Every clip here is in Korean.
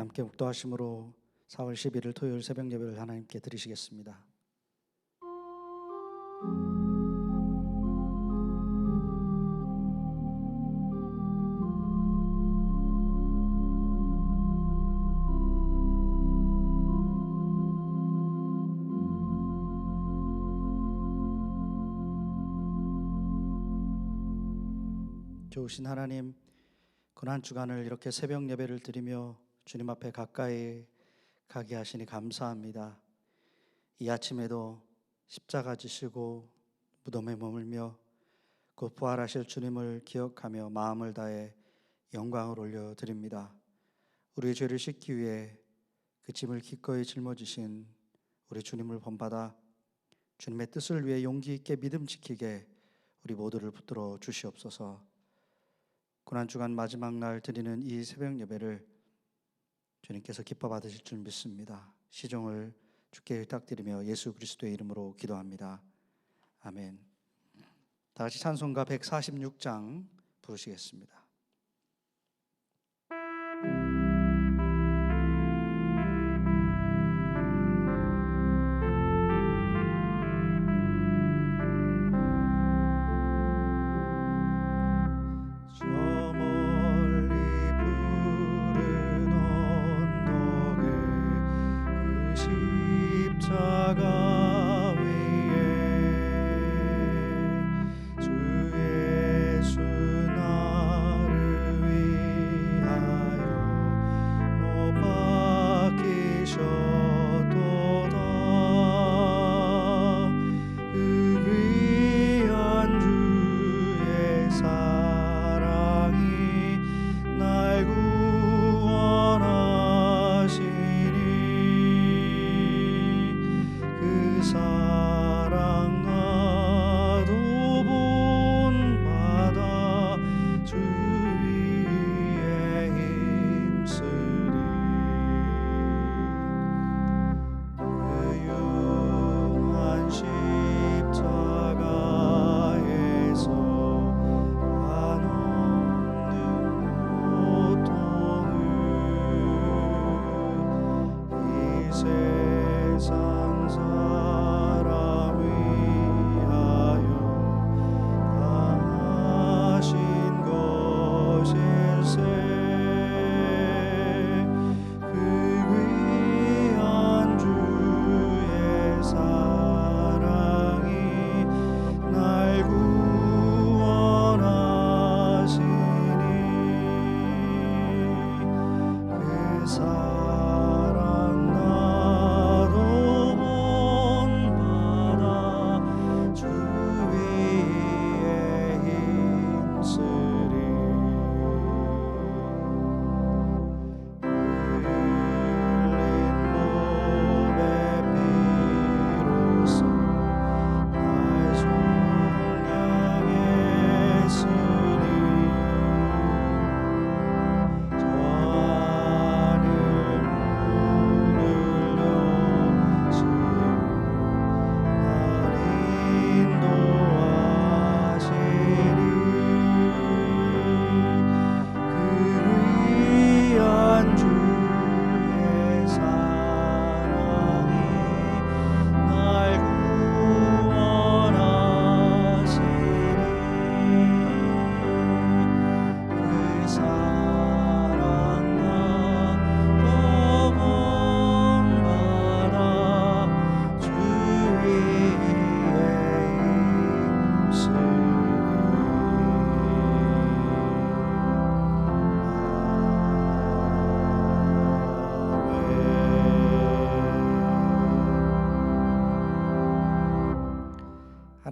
함께 묵도하심으로 4월 11일 토요일 새벽 예배를 하나님께 드리시겠습니다. 좋으신 하나님, 고난 주간을 이렇게 새벽 예배를 드리며 주님 앞에 가까이 가게 하시니 감사합니다. 이 아침에도 십자가 지시고 무덤에 머물며 곧 부활하실 주님을 기억하며 마음을 다해 영광을 올려드립니다. 우리의 죄를 씻기 위해 그 짐을 기꺼이 짊어지신 우리 주님을 본받아 주님의 뜻을 위해 용기 있게 믿음 지키게 우리 모두를 붙들어 주시옵소서. 고난주간 마지막 날 드리는 이 새벽 예배를 주님께서 기뻐 받으실 줄 믿습니다. 시종을 주께 부탁드리며 예수 그리스도의 이름으로 기도합니다. 아멘. 다 같이 찬송가 146장 부르시겠습니다.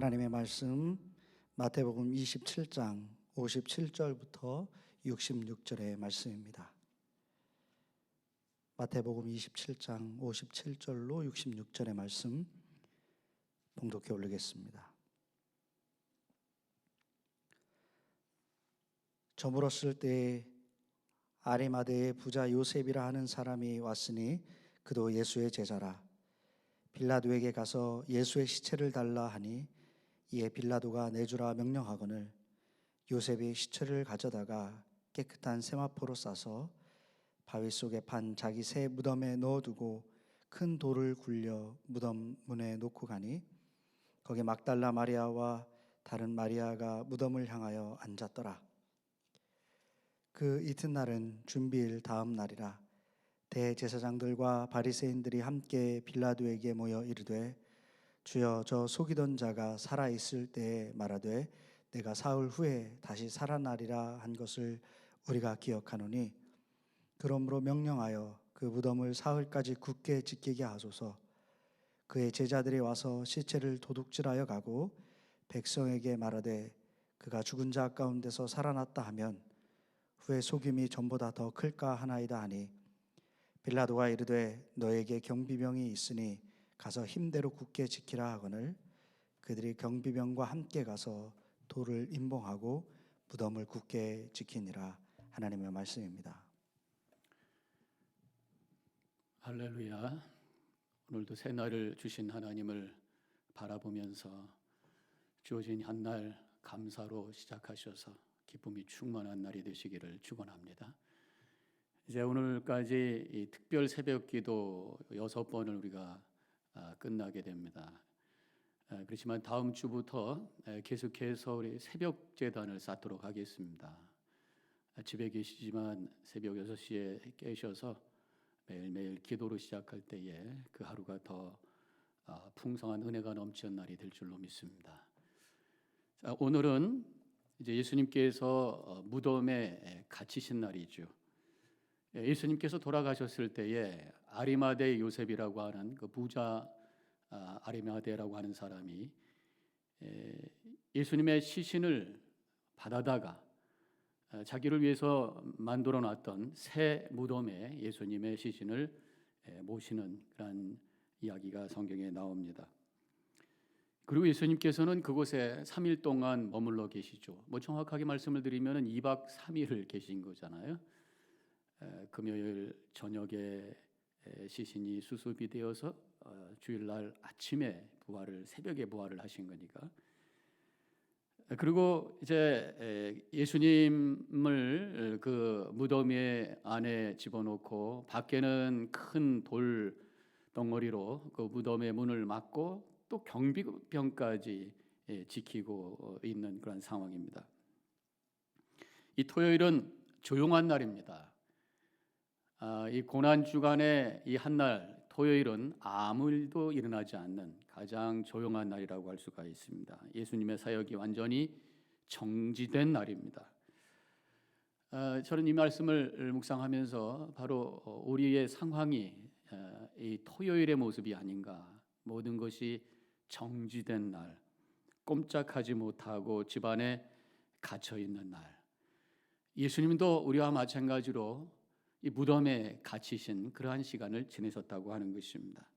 하나님의 말씀 마태복음 27장 57절부터 66절의 말씀입니다. 마태복음 27장 57절로 66절의 말씀 봉독해 올리겠습니다. 저물었을 때에 아리마대의 부자 요셉이라 하는 사람이 왔으니 그도 예수의 제자라. 빌라도에게 가서 예수의 시체를 달라 하니 이에 빌라도가 내주라 명령하거늘 요셉이 시체를 가져다가 깨끗한 세마포로 싸서 바위 속에 판 자기 새 무덤에 넣어두고 큰 돌을 굴려 무덤 문에 놓고 가니 거기 막달라 마리아와 다른 마리아가 무덤을 향하여 앉았더라. 그 이튿날은 준비일 다음 날이라. 대제사장들과 바리새인들이 함께 빌라도에게 모여 이르되, 주여, 저 속이던 자가 살아 있을 때에 말하되 내가 사흘 후에 다시 살아나리라 한 것을 우리가 기억하노니, 그러므로 명령하여 그 무덤을 사흘까지 굳게 지키게 하소서. 그의 제자들이 와서 시체를 도둑질하여 가고 백성에게 말하되 그가 죽은 자 가운데서 살아났다 하면 후에 속임이 전보다 더 클까 하나이다 하니, 빌라도가 이르되 너에게 경비병이 있으니 가서 힘대로 굳게 지키라 하거늘, 그들이 경비병과 함께 가서 돌을 임봉하고 무덤을 굳게 지키니라. 하나님의 말씀입니다. 할렐루야. 오늘도 새 날을 주신 하나님을 바라보면서 주어진 한 날 감사로 시작하셔서 기쁨이 충만한 날이 되시기를 축원합니다. 이제 오늘까지 이 특별 새벽기도 6번을 우리가 끝나게 됩니다. 그렇지만 다음 주부터 계속해서 우리 새벽 제단을 쌓도록 하겠습니다. 집에 계시지만 새벽 6시에 깨셔서 매일매일 기도로 시작할 때에 그 하루가 더 풍성한 은혜가 넘치는 날이 될 줄로 믿습니다. 자, 오늘은 이제 예수님께서 무덤에 갇히신 날이죠. 예수님께서 돌아가셨을 때에 아리마대 요셉이라고 하는 그 부자 아리마대라고 하는 사람이 예수님의 시신을 받아다가 자기를 위해서 만들어 놨던 새 무덤에 예수님의 시신을 모시는 그런 이야기가 성경에 나옵니다. 그리고 예수님께서는 그곳에 3일 동안 머물러 계시죠. 정확하게 말씀을 드리면 2박 3일을 계신 거잖아요. 금요일 저녁에 시신이 수습이 되어서 주일날 아침에 새벽에 부활을 하신 거니까. 그리고 이제 예수님을 그 무덤 안에 집어넣고 밖에는 큰 돌 덩어리로 그 무덤의 문을 막고 또 경비병까지 지키고 있는 그런 상황입니다. 이 토요일은 조용한 날입니다. 이 고난 주간의 이 한 날 토요일은 아무 일도 일어나지 않는 가장 조용한 날이라고 할 수가 있습니다. 예수님의 사역이 완전히 정지된 날입니다. 저는 이 말씀을 묵상하면서 바로 우리의 상황이 이 토요일의 모습이 아닌가. 모든 것이 정지된 날, 꼼짝하지 못하고 집안에 갇혀 있는 날. 예수님도 우리와 마찬가지로 이 무덤에 갇히신 그러한 시간을 지내셨다고 하는 것입니다.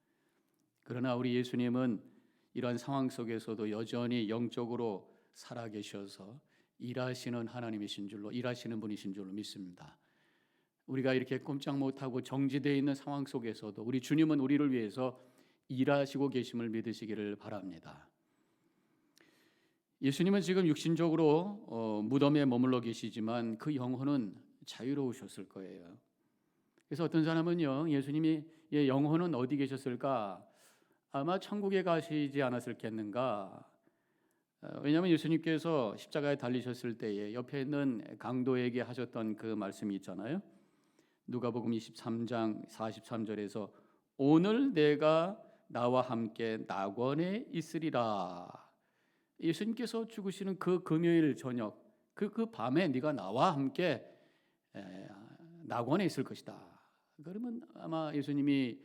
그러나 우리 예수님은 이러한 상황 속에서도 여전히 영적으로 살아계셔서 일하시는 하나님이신 줄로, 일하시는 분이신 줄로 믿습니다. 우리가 이렇게 꼼짝 못하고 정지되어 있는 상황 속에서도 우리 주님은 우리를 위해서 일하시고 계심을 믿으시기를 바랍니다. 예수님은 지금 육신적으로 무덤에 머물러 계시지만 그 영혼은 자유로우셨을 거예요. 그래서 어떤 사람은요, 예수님이 영혼은 어디 계셨을까? 아마 천국에 가시지 않았을겠는가? 왜냐하면 예수님께서 십자가에 달리셨을 때에 옆에 있는 강도에게 하셨던 그 말씀이 있잖아요. 누가복음 23장 43절에서 오늘 내가 나와 함께 낙원에 있으리라. 예수님께서 죽으시는 그 금요일 저녁, 그 밤에 네가 나와 함께 낙원에 있을 것이다. 그러면 아마 예수님이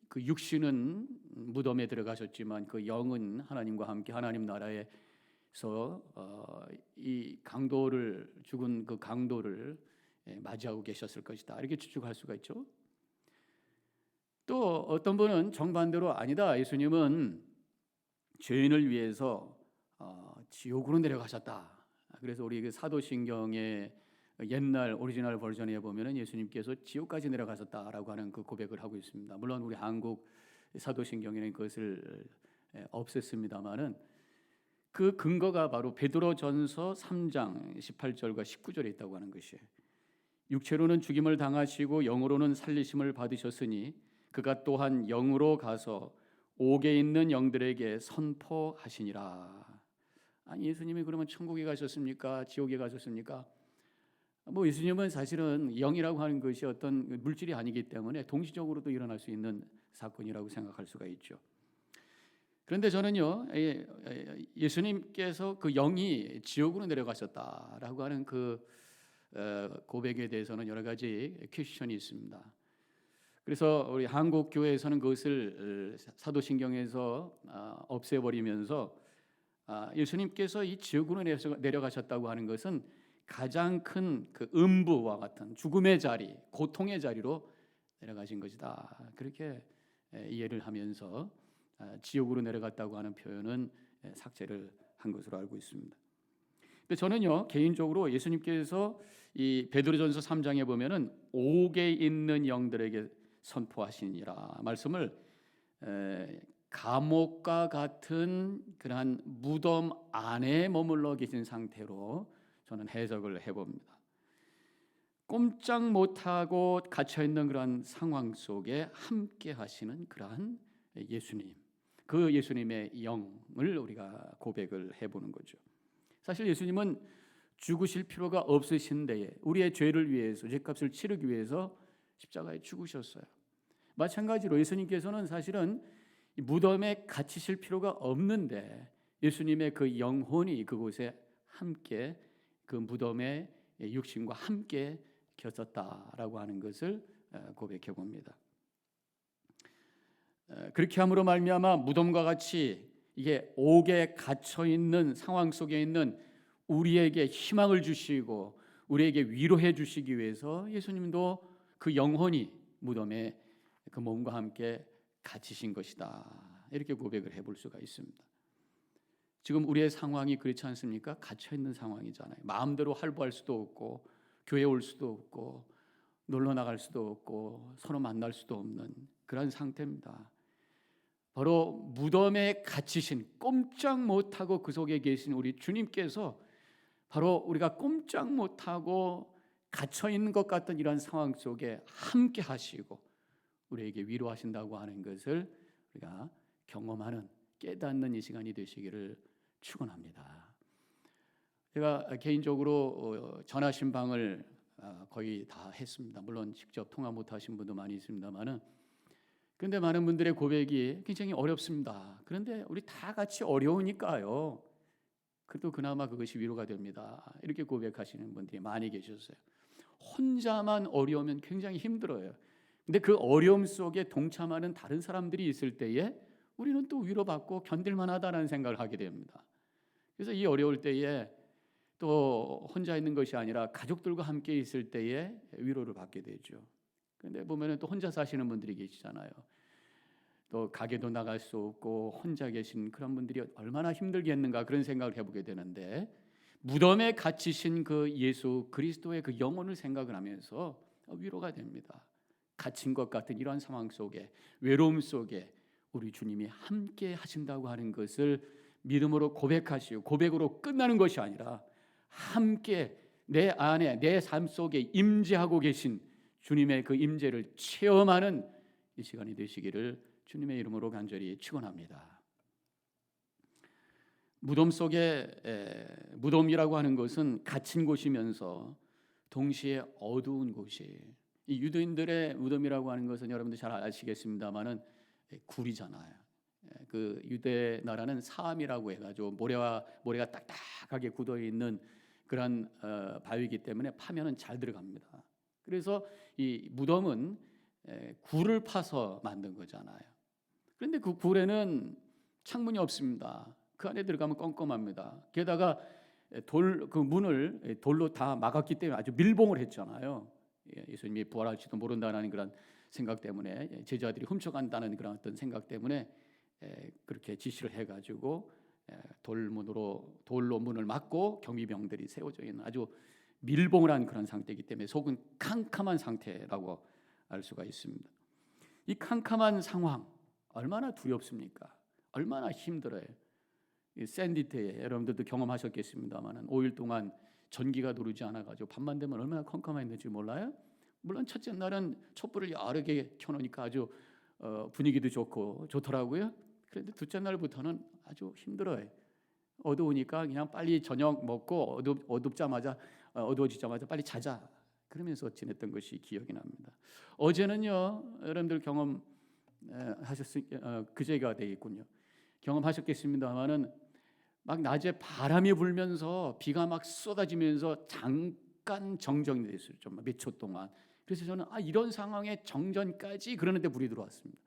그 육신은 무덤에 들어가셨지만 그 영은 하나님과 함께 하나님 나라에서 이 강도를 죽은 그 강도를 맞이하고 계셨을 것이다. 이렇게 추측할 수가 있죠. 또 어떤 분은 정반대로 아니다. 예수님은 죄인을 위해서 지옥으로 내려가셨다. 그래서 우리 그 사도신경의 옛날 오리지널 버전에 보면은 예수님께서 지옥까지 내려가셨다라고 하는 그 고백을 하고 있습니다. 물론 우리 한국 사도신경에는 그것을 없앴습니다만은 그 근거가 바로 베드로전서 3장 18절과 19절에 있다고 하는 것이에요. 육체로는 죽임을 당하시고 영으로는 살리심을 받으셨으니 그가 또한 영으로 가서 옥에 있는 영들에게 선포하시니라. 아니 예수님이 그러면 천국에 가셨습니까? 지옥에 가셨습니까? 뭐 예수님은 사실은 영이라고 하는 것이 어떤 물질이 아니기 때문에 동시적으로도 일어날 수 있는 사건이라고 생각할 수가 있죠. 그런데 저는요, 예수님께서 그 영이 지옥으로 내려가셨다라고 하는 그 고백에 대해서는 여러 가지 퀘스천이 있습니다. 그래서 우리 한국 교회에서는 그것을 사도신경에서 없애버리면서 예수님께서 이 지옥으로 내려가셨다고 하는 것은 가장 큰 그 음부와 같은 죽음의 자리, 고통의 자리로 내려가신 것이다. 그렇게 이해를 하면서 지옥으로 내려갔다고 하는 표현은 삭제를 한 것으로 알고 있습니다. 근데 저는요 개인적으로 예수님께서 이 베드로전서 3장에 보면은 옥에 있는 영들에게 선포하시니라 말씀을 감옥과 같은 그러한 무덤 안에 머물러 계신 상태로 저는 해석을 해봅니다. 꼼짝 못하고 갇혀 있는 그러한 상황 속에 함께 하시는 그러한 예수님, 그 예수님의 영을 우리가 고백을 해보는 거죠. 사실 예수님은 죽으실 필요가 없으신데 우리의 죄를 위해서, 죄값을 치르기 위해서 십자가에 죽으셨어요. 마찬가지로 예수님께서는 사실은 무덤에 갇히실 필요가 없는데 예수님의 그 영혼이 그곳에 함께 그 무덤의 육신과 함께 겹쳤다라고 하는 것을 고백해 봅니다. 그렇게 함으로 말미암아 무덤과 같이 이게 옥에 갇혀 있는 상황 속에 있는 우리에게 희망을 주시고 우리에게 위로해 주시기 위해서 예수님도 그 영혼이 무덤에 그 몸과 함께 갇히신 것이다. 이렇게 고백을 해볼 수가 있습니다. 지금 우리의 상황이 그렇지 않습니까? 갇혀 있는 상황이잖아요. 마음대로 활보할 수도 없고 교회 올 수도 없고 놀러 나갈 수도 없고 서로 만날 수도 없는 그런 상태입니다. 바로 무덤에 갇히신, 꼼짝 못하고 그 속에 계신 우리 주님께서 바로 우리가 꼼짝 못하고 갇혀 있는 것 같은 이런 상황 속에 함께 하시고 우리에게 위로하신다고 하는 것을 우리가 경험하는, 깨닫는 이 시간이 되시기를 축원합니다. 제가 개인적으로 전화 신방을 거의 다 했습니다. 물론 직접 통화 못하신 분도 많이 있습니다만은, 그런데 많은 분들의 고백이 굉장히 어렵습니다. 그런데 우리 다 같이 어려우니까요. 그래도 그나마 그것이 위로가 됩니다. 이렇게 고백하시는 분들이 많이 계셨어요. 혼자만 어려우면 굉장히 힘들어요. 근데 그 어려움 속에 동참하는 다른 사람들이 있을 때에 우리는 또 위로받고 견딜만하다는 생각을 하게 됩니다. 그래서 이 어려울 때에 또 혼자 있는 것이 아니라 가족들과 함께 있을 때에 위로를 받게 되죠. 그런데 보면은 또 혼자 사시는 분들이 계시잖아요. 또 가게도 나갈 수 없고 혼자 계신 그런 분들이 얼마나 힘들겠는가 그런 생각을 해보게 되는데, 무덤에 갇히신 그 예수 그리스도의 그 영혼을 생각을 하면서 위로가 됩니다. 갇힌 것 같은 이러한 상황 속에, 외로움 속에 우리 주님이 함께 하신다고 하는 것을 믿음으로 고백하시고, 고백으로 끝나는 것이 아니라 함께 내 안에, 내 삶 속에 임재하고 계신 주님의 그 임재를 체험하는 이 시간이 되시기를 주님의 이름으로 간절히 축원합니다. 무덤 속에, 무덤이라고 하는 것은 갇힌 곳이면서 동시에 어두운 곳이, 이 유대인들의 무덤이라고 하는 것은 여러분들 잘 아시겠습니다만은 굴이잖아요. 그 유대 나라는 사암이라고 해가지고 모래가 딱딱하게 굳어 있는 그런 바위이기 때문에 파면은 잘 들어갑니다. 그래서 이 무덤은 굴을 파서 만든 거잖아요. 그런데 그 굴에는 창문이 없습니다. 그 안에 들어가면 껌껌합니다. 게다가 그 문을 돌로 다 막았기 때문에 아주 밀봉을 했잖아요. 예수님이 부활할지도 모른다는 그런 생각 때문에, 제자들이 훔쳐간다는 그런 어떤 생각 때문에 그렇게 지시를 해가지고 돌로 문을 막고 경비병들이 세워져 있는 아주 밀봉을 한 그런 상태이기 때문에 속은 캄캄한 상태라고 알 수가 있습니다. 이 캄캄한 상황 얼마나 두렵습니까? 얼마나 힘들어요. 이 샌디트에 여러분들도 경험하셨겠습니다만 5일 동안 전기가 누르지 않아가지고 밤만 되면 얼마나 컴컴했는지 몰라요? 물론 첫째 날은 촛불을 여러 개 켜놓으니까 아주 분위기도 좋고 좋더라고요. 그런데 둘째 날부터는 아주 힘들어요. 어두우니까 그냥 빨리 저녁 먹고 어두워지자마자 빨리 자자, 그러면서 지냈던 것이 기억이 납니다. 어제는요, 여러분들 그제가 되겠군요. 경험하셨겠습니다만은 막 낮에 바람이 불면서 비가 막 쏟아지면서 잠깐 정전이 됐어요. 좀 몇 초 동안. 그래서 저는 이런 상황에 정전까지, 그러는데 불이 들어왔습니다.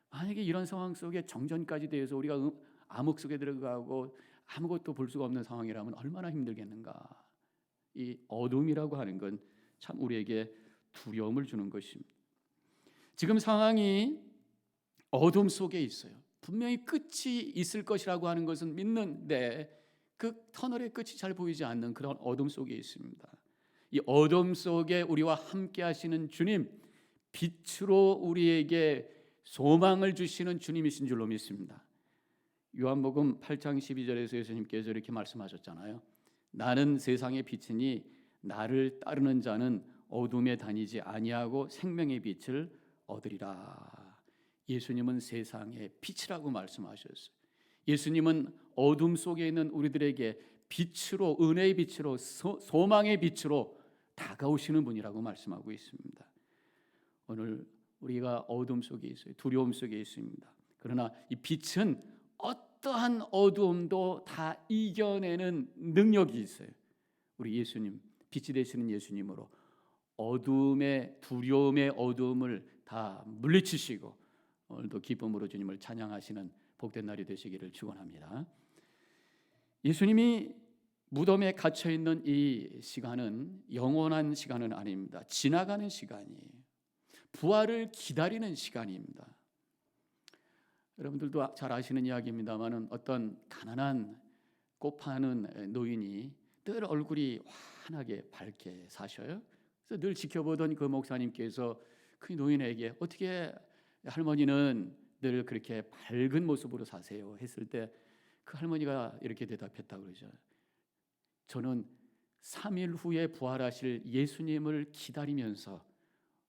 만약에 이런 상황 속에 정전까지 돼서 우리가 암흑 속에 들어가고 아무것도 볼 수가 없는 상황이라면 얼마나 힘들겠는가. 이 어둠이라고 하는 건 참 우리에게 두려움을 주는 것입니다. 지금 상황이 어둠 속에 있어요. 분명히 끝이 있을 것이라고 하는 것은 믿는데 그 터널의 끝이 잘 보이지 않는 그런 어둠 속에 있습니다. 이 어둠 속에 우리와 함께 하시는 주님, 빛으로 우리에게 소망을 주시는 주님이신 줄로 믿습니다. 요한복음 8장 12절에서 예수님께서 이렇게 말씀하셨잖아요. 나는 세상의 빛이니 나를 따르는 자는 어둠에 다니지 아니하고 생명의 빛을 얻으리라. 예수님은 세상의 빛이라고 말씀하셨어요. 예수님은 어둠 속에 있는 우리들에게 빛으로, 은혜의 빛으로, 소망의 빛으로 다가오시는 분이라고 말씀하고 있습니다. 오늘 우리가 어둠 속에 있어요. 두려움 속에 있습니다. 그러나 이 빛은 어떠한 어두움도 다 이겨내는 능력이 있어요. 우리 예수님, 빛이 되시는 예수님으로 어둠의, 두려움의 어둠을 다 물리치시고 오늘도 기쁨으로 주님을 찬양하시는 복된 날이 되시기를 축원합니다. 예수님이 무덤에 갇혀 있는 이 시간은 영원한 시간은 아닙니다. 지나가는 시간이에요. 부활을 기다리는 시간입니다. 여러분들도 잘 아시는 이야기입니다만은 어떤 가난한 꽃 파는 노인이 늘 얼굴이 환하게 밝게 사셔요. 그래서 늘 지켜보던 그 목사님께서 그 노인에게 어떻게 할머니는 늘 그렇게 밝은 모습으로 사세요 했을 때 그 할머니가 이렇게 대답했다고 그러죠. 저는 3일 후에 부활하실 예수님을 기다리면서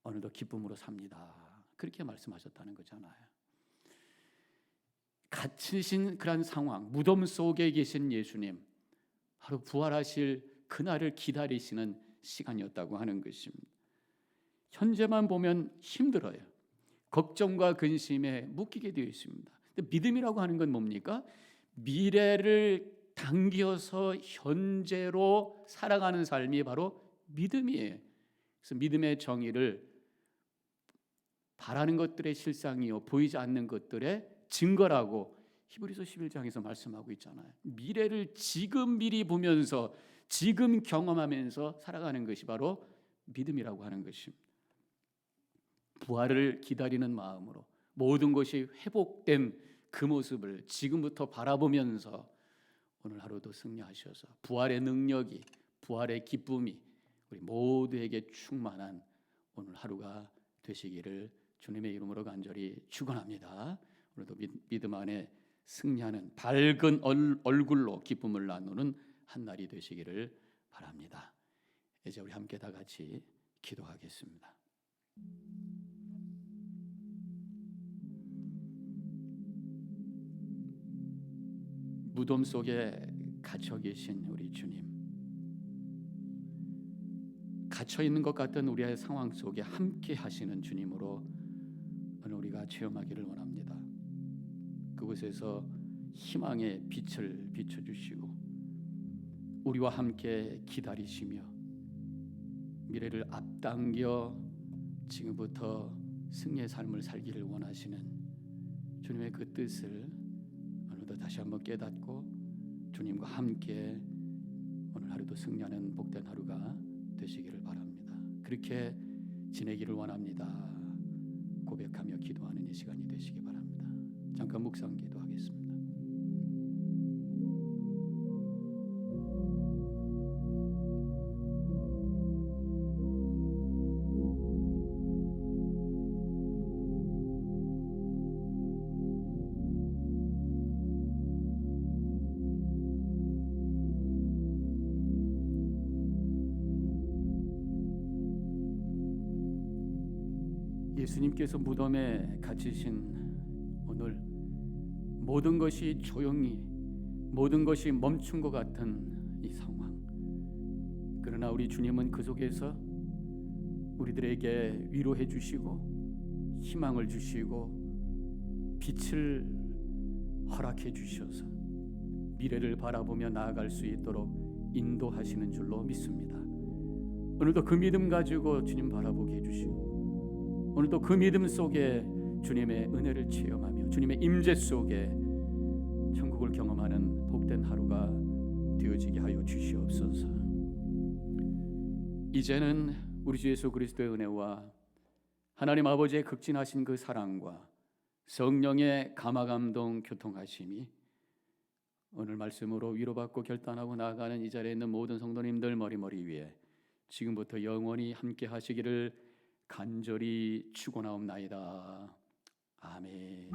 오늘도 기쁨으로 삽니다. 그렇게 말씀하셨다는 거잖아요. 갇히신 그런 상황, 무덤 속에 계신 예수님, 바로 부활하실 그날을 기다리시는 시간이었다고 하는 것입니다. 현재만 보면 힘들어요. 걱정과 근심에 묶이게 되어 있습니다. 근데 믿음이라고 하는 건 뭡니까? 미래를 당겨서 현재로 살아가는 삶이 바로 믿음이에요. 그래서 믿음의 정의를 바라는 것들의 실상이요 보이지 않는 것들의 증거라고 히브리서 11장에서 말씀하고 있잖아요. 미래를 지금 미리 보면서 지금 경험하면서 살아가는 것이 바로 믿음이라고 하는 것입니다. 부활을 기다리는 마음으로 모든 것이 회복된 그 모습을 지금부터 바라보면서 오늘 하루도 승리하셔서 부활의 능력이, 부활의 기쁨이 우리 모두에게 충만한 오늘 하루가 되시기를 주님의 이름으로 간절히 축원합니다. 오늘도 믿음 안에 승리하는 밝은 얼굴로 기쁨을 나누는 한 날이 되시기를 바랍니다. 이제 우리 함께 다 같이 기도하겠습니다. 무덤 속에 갇혀 계신 우리 주님, 갇혀 있는 것 같던 우리의 상황 속에 함께 하시는 주님으로 오늘 우리가 체험하기를 원합니다. 그곳에서 희망의 빛을 비춰주시고 우리와 함께 기다리시며 미래를 앞당겨 지금부터 승리의 삶을 살기를 원하시는 주님의 그 뜻을 오늘도 다시 한번 깨닫고 주님과 함께 오늘 하루도 승리하는 복된 하루가 되시기를 바랍니다. 그렇게 지내기를 원합니다. 고백하며 기도하는 이 시간이 되시기 바랍니다. 잠깐 묵상 기도하겠습니다. 예수님께서 무덤에 갇히신 오늘 모든 것이 조용히 모든 것이 멈춘 것 같은 이 상황, 그러나 우리 주님은 그 속에서 우리들에게 위로해 주시고 희망을 주시고 빛을 허락해 주셔서 미래를 바라보며 나아갈 수 있도록 인도하시는 줄로 믿습니다. 오늘도 그 믿음 가지고 주님 바라보게 해주시고, 오늘도 그 믿음 속에 주님의 은혜를 체험하며 주님의 임재 속에 천국을 경험하는 복된 하루가 되어지게 하여 주시옵소서. 이제는 우리 주 예수 그리스도의 은혜와 하나님 아버지의 극진하신 그 사랑과 성령의 감화감동 교통하심이 오늘 말씀으로 위로받고 결단하고 나아가는 이 자리에 있는 모든 성도님들 머리 위에 지금부터 영원히 함께 하시기를 간절히 축원하옵나이다. 아멘.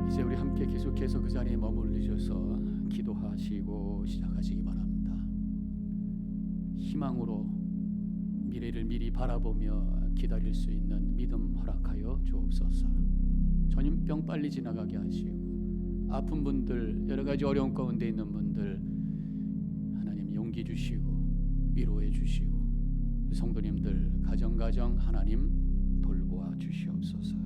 이제 우리 함께 계속해서 그 자리에 머물리셔서 기도하시고 시작하시기 바랍니다. 희망으로 미래를 미리 바라보며 기다릴 수 있는 믿음 허락하여 주옵소서. 전염병 빨리 지나가게 하시고, 아픈 분들, 여러 가지 어려운 가운데 있는 분들 하나님 용기 주시고 위로해 주시고, 성도님들 가정 하나님 돌보아 주시옵소서.